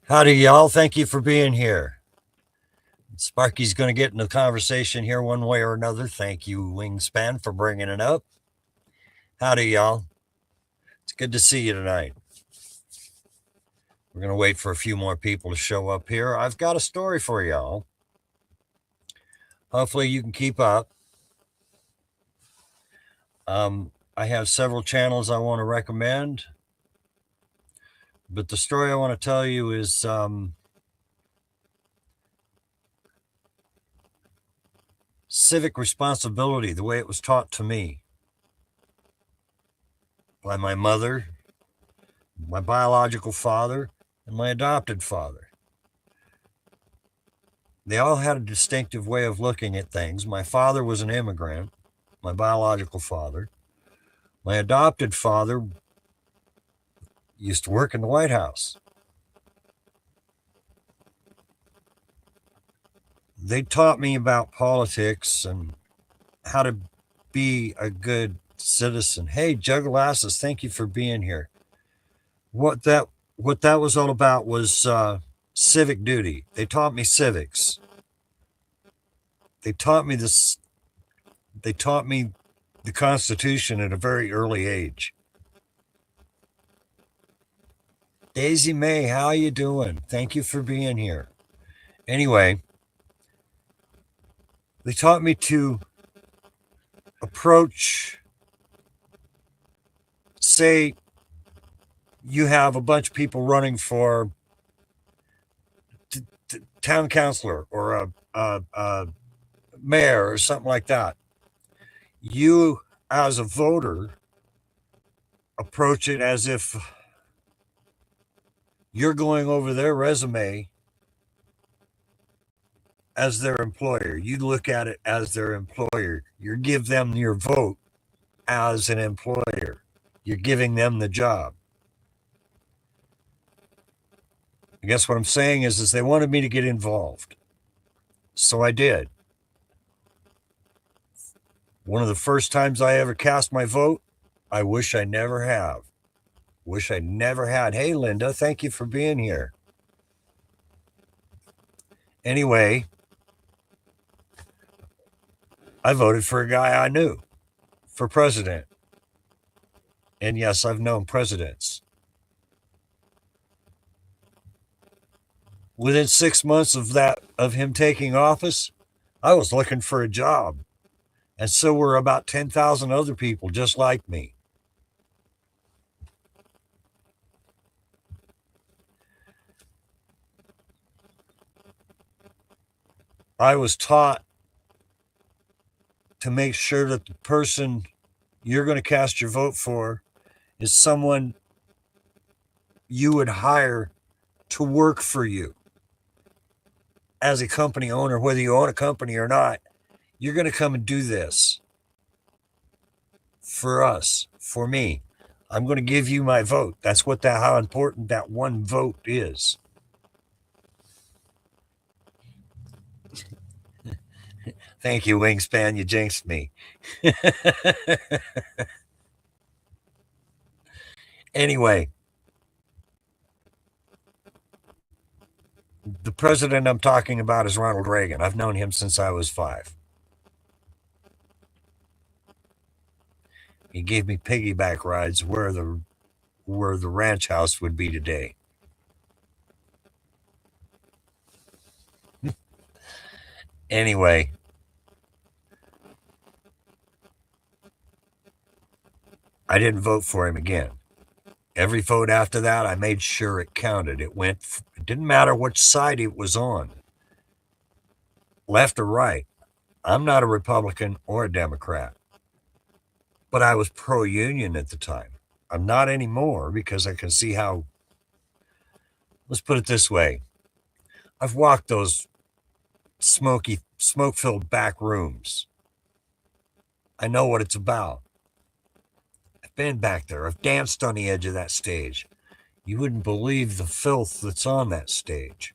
Howdy, y'all. Thank you for being here. Sparky's going to get in the conversation here one way or another. Thank you, Wingspan, for bringing it up. Howdy, y'all. It's good to see you tonight. We're going to wait for a few more people to show up here. I've got a story for y'all. Hopefully, you can keep up. I have several channels I want to recommend, but the story I want to tell you is civic responsibility, the way it was taught to me by my mother, my biological father, and my adopted father. They all had a distinctive way of looking at things. My father was an immigrant, my biological father. My adopted father used to work in the White House. They taught me about politics and how to be a good citizen. Hey, Jugglasses, thank you for being here. What that was all about was civic duty. They taught me civics. They taught me this. They taught me the Constitution at a very early age. Daisy May, how you doing? Thank you for being here. Anyway, they taught me to approach, say, you have a bunch of people running for town councilor or a mayor or something like that. You, as a voter, approach it as if you're going over their resume as their employer. You look at it as their employer. You give them your vote as an employer. You're giving them the job. I guess what I'm saying is they wanted me to get involved. So I did. One of the first times I ever cast my vote, I wish I never have. Wish I never had. Hey, Linda, thank you for being here. Anyway, I voted for a guy I knew for president. And yes, I've known presidents. Within 6 months of him taking office, I was looking for a job. And so were about 10,000 other people just like me. I was taught to make sure that the person you're going to cast your vote for is someone you would hire to work for you as a company owner, whether you own a company or not. You're going to come and do this for us, for me. I'm going to give you my vote. That's how important that one vote is. Thank you, Wingspan. You jinxed me. Anyway, the president I'm talking about is Ronald Reagan. I've known him since I was 5. He gave me piggyback rides where the ranch house would be today. Anyway, I didn't vote for him again. Every vote after that, I made sure it counted. It didn't matter which side it was on, left or right. I'm not a Republican or a Democrat, but I was pro-union at the time. I'm not anymore because I can see how, let's put it this way. I've walked those smoke-filled back rooms. I know what it's about. I've been back there. I've danced on the edge of that stage. You wouldn't believe the filth that's on that stage.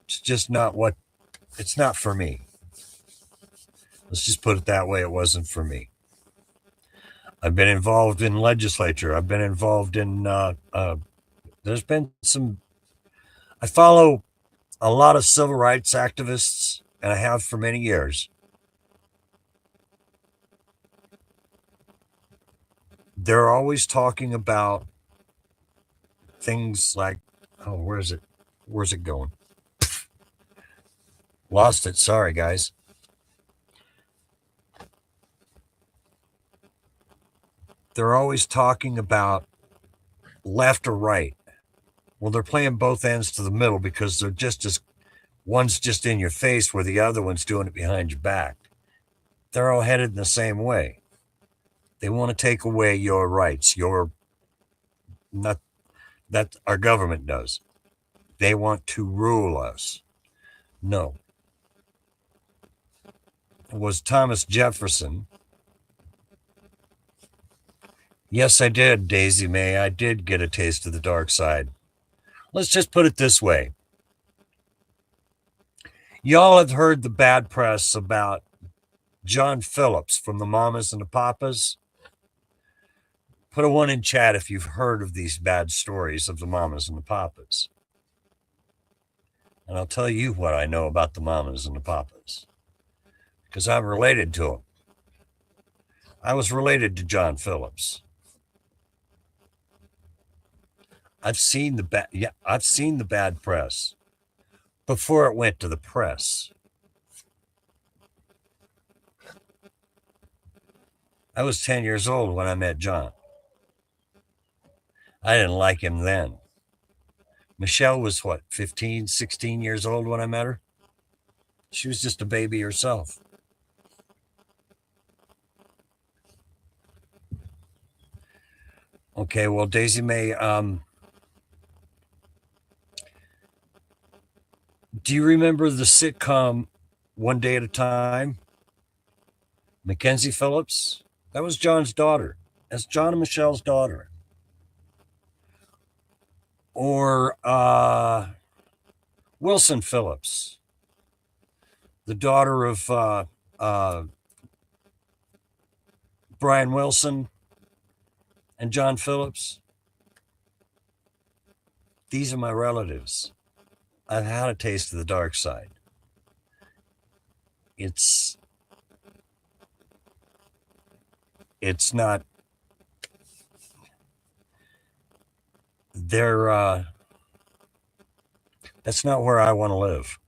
It's just it's not for me. Let's just put it that way. It wasn't for me. I've been involved in legislature. I've been involved in, there's been some I follow a lot of civil rights activists, and I have for many years. They're always talking about things like, oh, where's it? Where's it going? Lost it. Sorry, guys. They're always talking about left or right. Well, they're playing both ends to the middle because they're just as one's just in your face where the other one's doing it behind your back. They're all headed in the same way. They want to take away your rights, your not that our government does. They want to rule us. No. It was Thomas Jefferson. Yes, I did, Daisy May. I did get a taste of the dark side. Let's just put it this way. Y'all have heard the bad press about John Phillips from the Mamas and the Papas. Put a one in chat if you've heard of these bad stories of the Mamas and the Papas. And I'll tell you what I know about the Mamas and the Papas. Because I'm related to them. I was related to John Phillips. I've seen the bad press before it went to the press. I was 10 years old when I met John. I didn't like him then. Michelle was what, 15, 16 years old when I met her? She was just a baby herself. Okay, well, Daisy May, do you remember the sitcom One Day at a Time? Mackenzie Phillips? That was John's daughter. That's John and Michelle's daughter. Or Wilson Phillips, the daughter of Brian Wilson and John Phillips. These are my relatives. I've had a taste of the dark side. It's not, that's not where I want to live.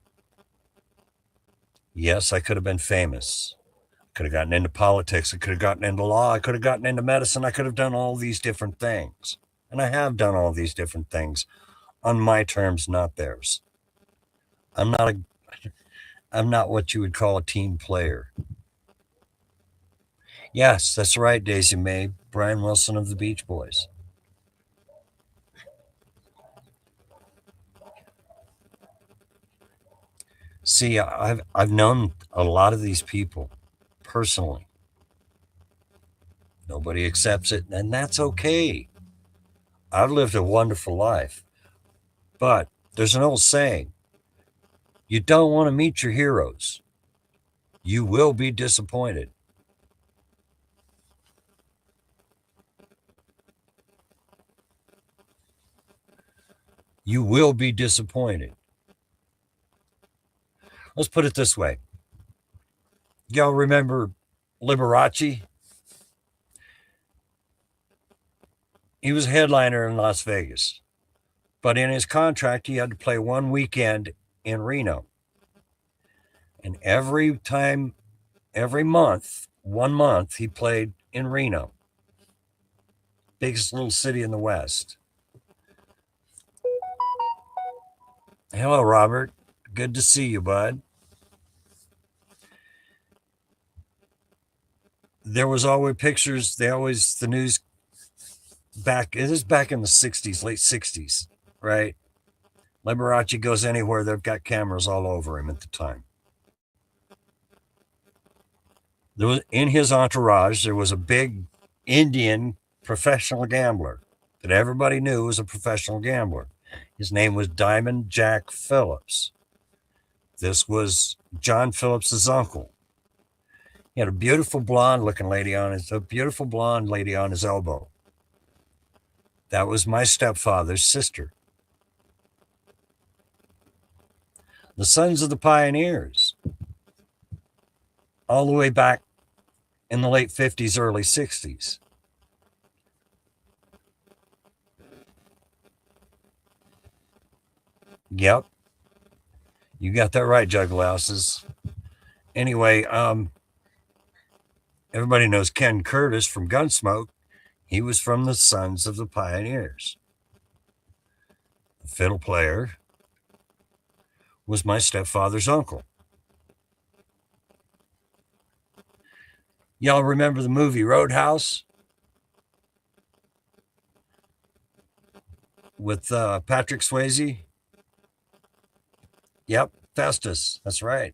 Yes, I could have been famous. Could have gotten into politics. I could have gotten into law. I could have gotten into medicine. I could have done all these different things. And I have done all these different things on my terms, not theirs. I'm not what you would call a team player. Yes, that's right, Daisy May. Brian Wilson of the Beach Boys. See, I've known a lot of these people personally. Nobody accepts it, and that's okay. I've lived a wonderful life. But there's an old saying, you don't want to meet your heroes. You will be disappointed. You will be disappointed. Let's put it this way. Y'all remember Liberace? He was a headliner in Las Vegas. But in his contract, he had to play one weekend in Reno. And every month, 1 month, he played in Reno, biggest little city in the West. Hello, Robert. Good to see you, bud. There was always pictures. The news it is back in the 60s, late 60s, right? Liberace goes anywhere, they've got cameras all over him at the time. In his entourage, there was a big Indian professional gambler that everybody knew was a professional gambler. His name was Diamond Jack Phillips. This was John Phillips's uncle. He had a beautiful blonde lady on his elbow. That was my stepfather's sister. The Sons of the Pioneers, all the way back in the late 50s, early 60s. Yep, you got that right, Jugglouses. Anyway, everybody knows Ken Curtis from Gunsmoke. He was from the Sons of the Pioneers. The fiddle player was my stepfather's uncle. Y'all remember the movie Roadhouse with Patrick Swayze? Yep, Festus. That's right.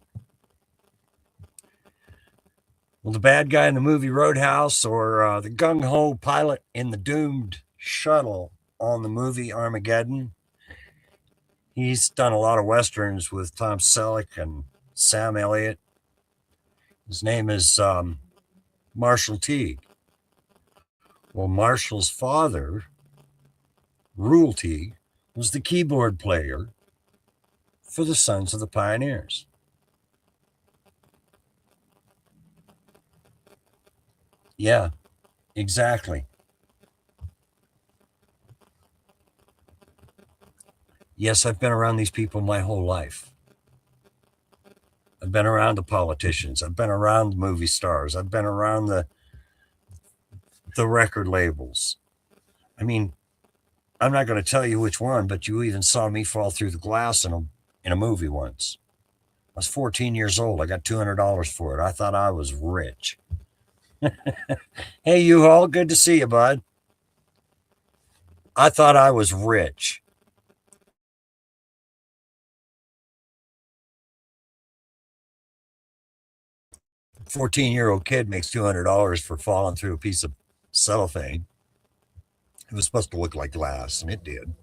Well, the bad guy in the movie Roadhouse, or the gung-ho pilot in the doomed shuttle on the movie Armageddon, he's done a lot of westerns with Tom Selleck and Sam Elliott. His name is Marshall Teague. Well, Marshall's father, Rule Teague, was the keyboard player for the Sons of the Pioneers. Yeah, exactly. Yes, I've been around these people my whole life. I've been around the politicians. I've been around the movie stars. I've been around the record labels. I mean, I'm not going to tell you which one, but you even saw me fall through the glass in a movie once. I was 14 years old. I got $200 for it. I thought I was rich. Hey, you all, good to see you, bud. I thought I was rich. A 14-year-old kid makes $200 for falling through a piece of cellophane. It was supposed to look like glass, and it did.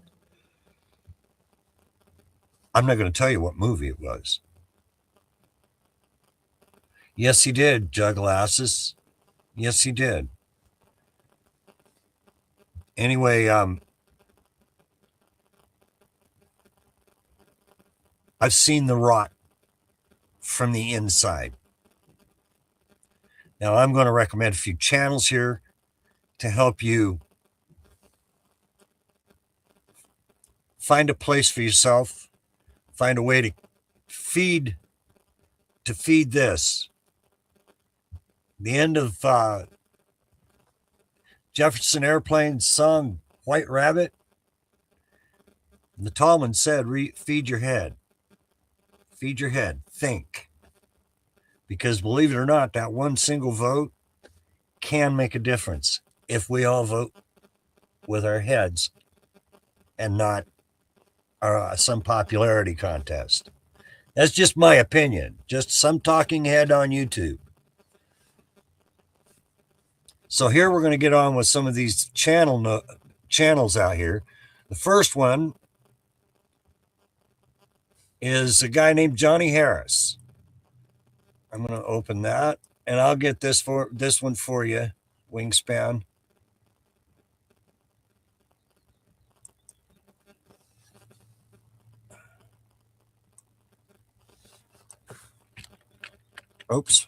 I'm not going to tell you what movie it was. Yes, he did, Jugglasses. Yes, he did. Anyway, I've seen the rot from the inside. Now, I'm going to recommend a few channels here to help you find a place for yourself, find a way to feed this. The end of Jefferson Airplane's song White Rabbit, the Tallman said, feed your head. Feed your head. Think. Because believe it or not, that one single vote can make a difference if we all vote with our heads and not some popularity contest. That's just my opinion. Just some talking head on YouTube. So here we're going to get on with some of these channels out here. The first one is a guy named Johnny Harris. I'm going to open that, and I'll get this one for you, Wingspan. Oops.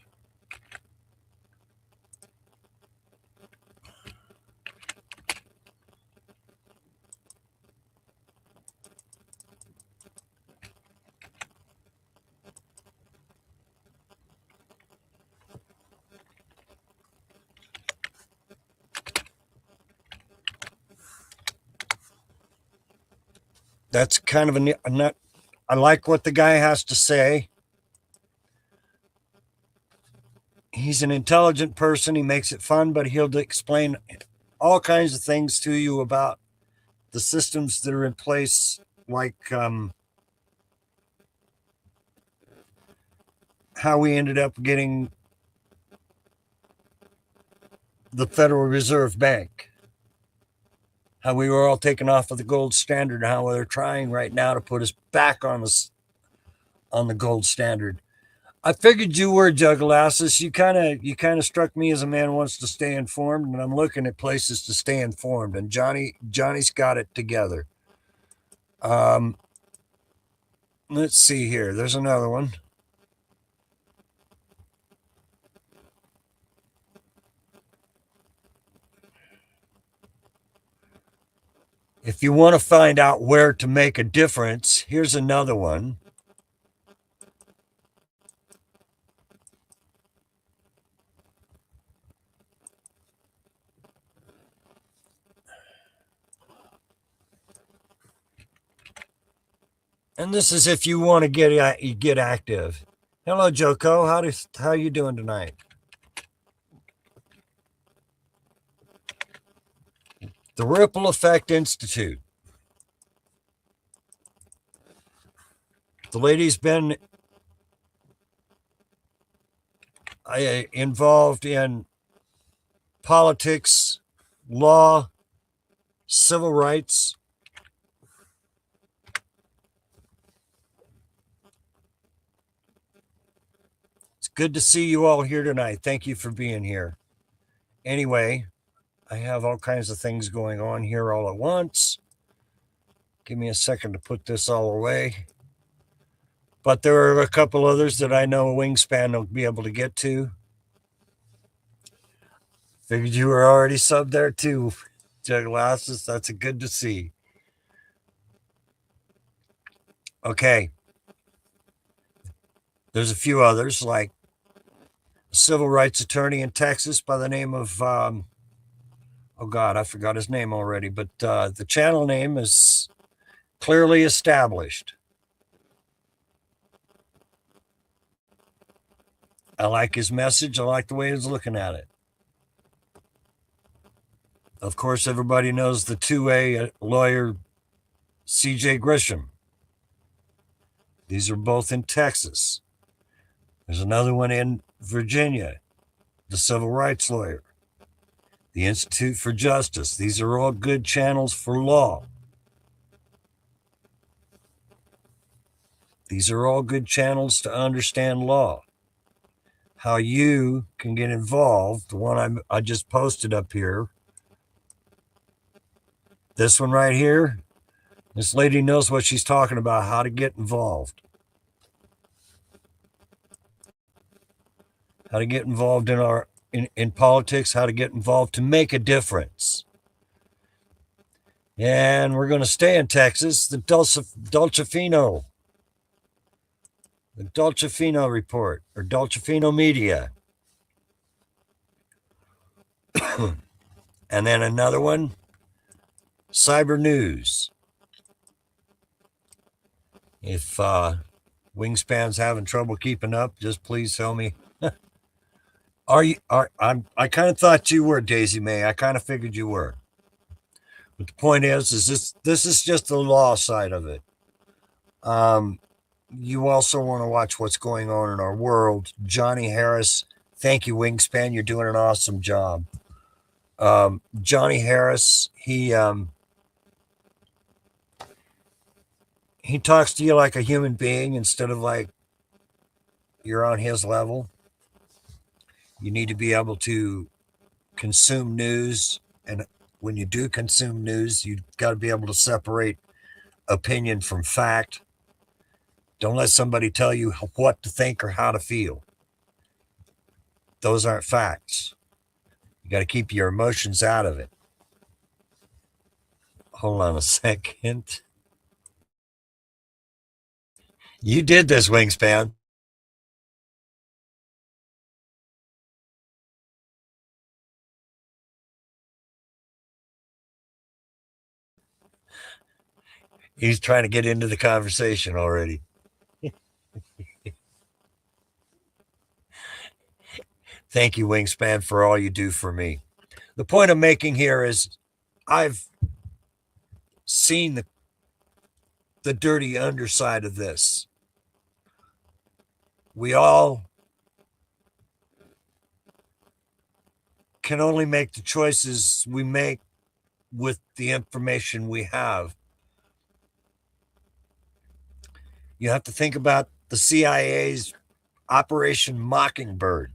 That's kind of a nut. I like what the guy has to say. He's an intelligent person. He makes it fun, but he'll explain all kinds of things to you about the systems that are in place, like how we ended up getting the Federal Reserve Bank, how we were all taken off of the gold standard, how they're trying right now to put us back on the gold standard. I figured you were, Jugglasses. You kind of struck me as a man who wants to stay informed, and I'm looking at places to stay informed. And Johnny's got it together. Let's see here. There's another one. If you want to find out where to make a difference, here's another one. And this is if you want to get active. Hello, Joko. How you doing tonight? The Ripple Effect Institute. The lady's been involved in politics, law, civil rights. It's good to see you all here tonight. Thank you for being here. Anyway, I have all kinds of things going on here all at once. Give me a second to put this all away. But there are a couple others that I know Wingspan will be able to get to. Figured you were already subbed there too, Juglasses. That's good to see. Okay. There's a few others, like a civil rights attorney in Texas by the name of, oh God, I forgot his name already, but the channel name is Clearly Established. I like his message. I like the way he's looking at it. Of course, everybody knows the 2A lawyer, C.J. Grisham. These are both in Texas. There's another one in Virginia, the civil rights lawyer, the Institute for Justice. These are all good channels for law. These are all good channels to understand law. How you can get involved. The one I just posted up here. This one right here. This lady knows what she's talking about, how to get involved. How to get involved in politics, how to get involved to make a difference. And we're going to stay in Texas, the Dolcefino report, or Dolcefino Media. And then another one, Cyber News. If Wingspan's having trouble keeping up, just please tell me. I kind of thought you were, Daisy May. I kind of figured you were. But the point is this is just the law side of it. You also want to watch what's going on in our world. Johnny Harris, thank you, Wingspan. You're doing an awesome job. Johnny Harris, he talks to you like a human being instead of like you're on his level. You need to be able to consume news, and when you do consume news, you've got to be able to separate opinion from fact. Don't let somebody tell you what to think or how to feel. Those aren't facts. You got to keep your emotions out of it. Hold on a second. You did this, Wingspan. He's trying to get into the conversation already. Thank you, Wingspan, for all you do for me. The point I'm making here is I've seen the dirty underside of this. We all can only make the choices we make with the information we have. You have to think about the CIA's Operation Mockingbird.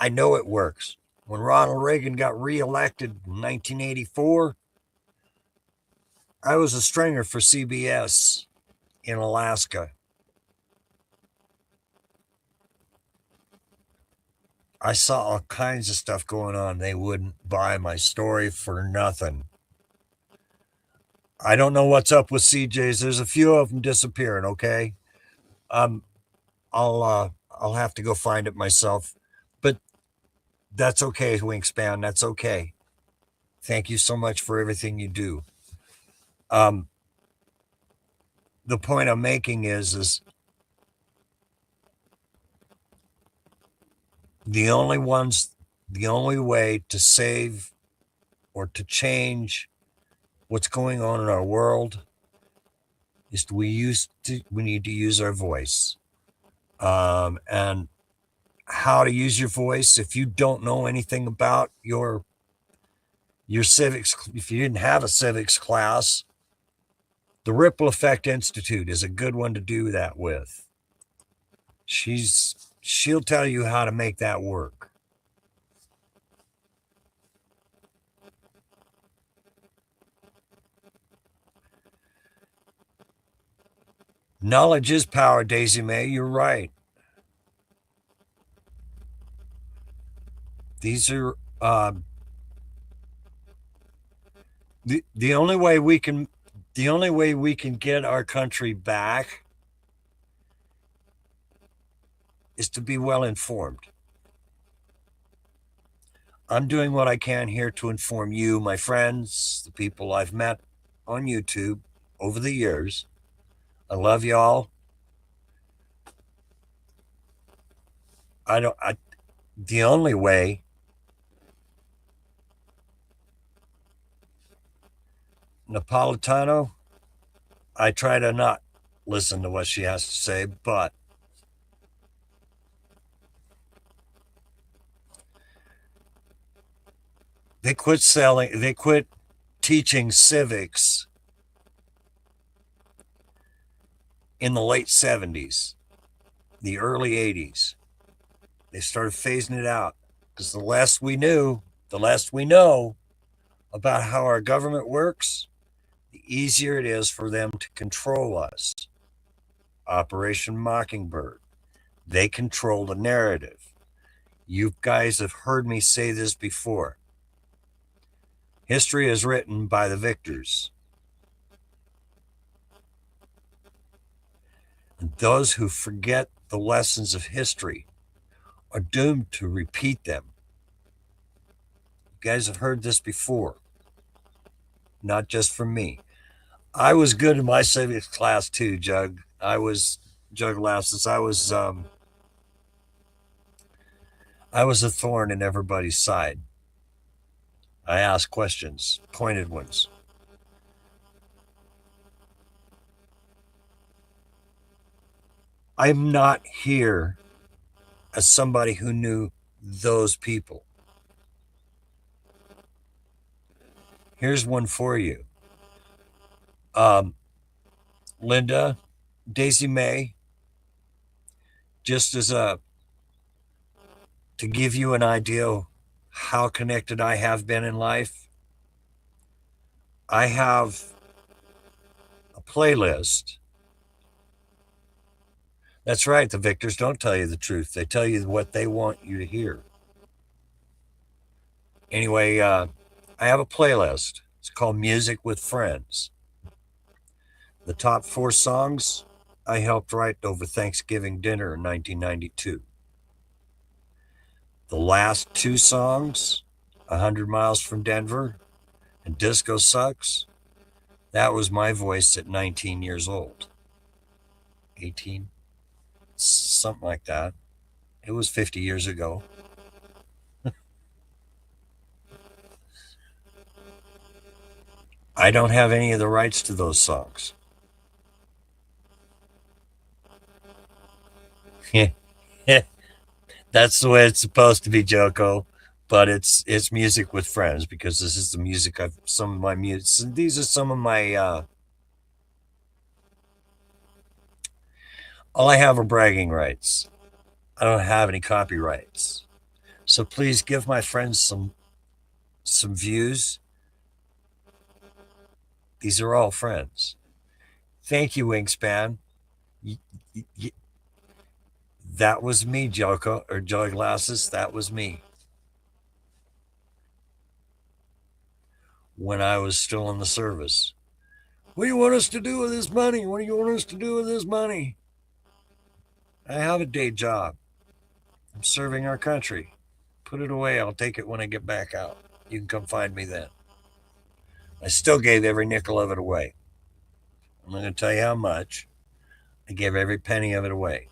I know it works. When Ronald Reagan got reelected in 1984, I was a stringer for CBS. in Alaska. I saw all kinds of stuff going on. They wouldn't buy my story for nothing. I don't know what's up with CJs. There's a few of them disappearing. Okay, um, I'll have to go find it myself. But that's okay, Wingspan. That's okay. Thank you so much for everything you do. Um, the point I'm making is the only ones, the only way to save or to change what's going on in our world is we need to use our voice. And how to use your voice if you don't know anything about your civics. If you didn't have a civics class, the Ripple Effect Institute is a good one to do that with. She'll tell you how to make that work. Knowledge is power, Daisy May. You're right. These are the only way we can get our country back is to be well informed. I'm doing what I can here to inform you, my friends, the people I've met on YouTube over the years. I love y'all. The only way Napolitano, I try to not listen to what she has to say, but they quit teaching civics in the late 70s, the early 80s. They started phasing it out because the less we know about how our government works, the easier it is for them to control us. Operation Mockingbird. They control the narrative. You guys have heard me say this before. History is written by the victors. And those who forget the lessons of history are doomed to repeat them. You guys have heard this before, not just from me. I was good in my civics class too, Jug. Jug Lasses. I was a thorn in everybody's side. I asked questions, pointed ones. I'm not here as somebody who knew those people. Here's one for you. Um, Linda, Daisy May, just as a to give you an idea how connected I have been in life, I have a playlist. That's right, the victors don't tell you the truth. They tell you what they want you to hear. Anyway, I have a playlist. It's called Music with Friends. The top 4 songs I helped write over Thanksgiving dinner in 1992. The last 2 songs, 100 Miles from Denver and Disco Sucks, that was my voice at 19 years old. 18, something like that. It was 50 years ago. I don't have any of the rights to those songs. That's the way it's supposed to be, Joko. But it's music with friends because this is the music of some of my music. These are some of my. All I have are bragging rights. I don't have any copyrights. So please give my friends some views. These are all friends. Thank you, Wingspan. Y- y- y- that was me, Joko, or Joy Glasses. That was me when I was still in the service. What do you want us to do with this money? What do you want us to do with this money? I have a day job. I'm serving our country. Put it away. I'll take it when I get back out. You can come find me then. I still gave every nickel of it away. I'm not going to tell you how much. I gave every penny of it away.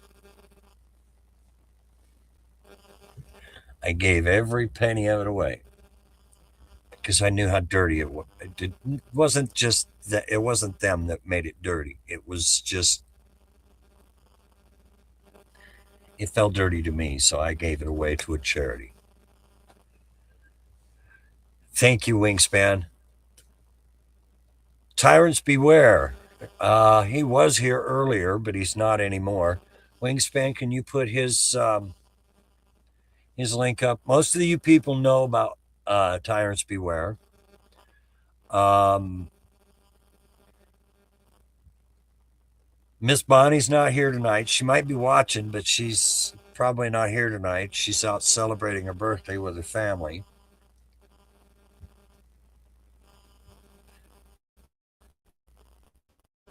I gave every penny of it away because I knew how dirty it was. It wasn't just that. It wasn't them that made it dirty. It was just it felt dirty to me, so I gave it away to a charity. Thank you, Wingspan. Tyrants beware. He was here earlier, but he's not anymore. Wingspan, can you put his link up? Most of you people know about Tyrants Beware. Um, Miss Bonnie's not here tonight. She might be watching, but she's probably not here tonight. She's out celebrating her birthday with her family.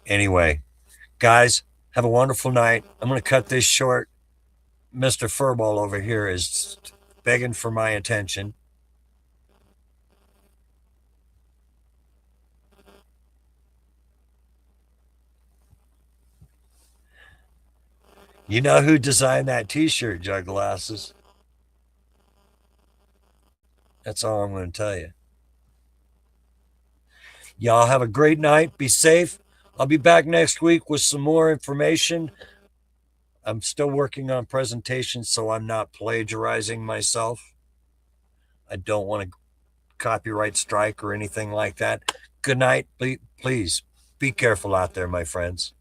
Anyway, guys, have a wonderful night. I'm going to cut this short. Mr. Furball over here is begging for my attention. You know who designed that t shirt, Jug Glasses? That's all I'm going to tell you. Y'all have a great night. Be safe. I'll be back next week with some more information. I'm still working on presentations, so I'm not plagiarizing myself. I don't want to copyright strike or anything like that. Good night. Please be careful out there, my friends.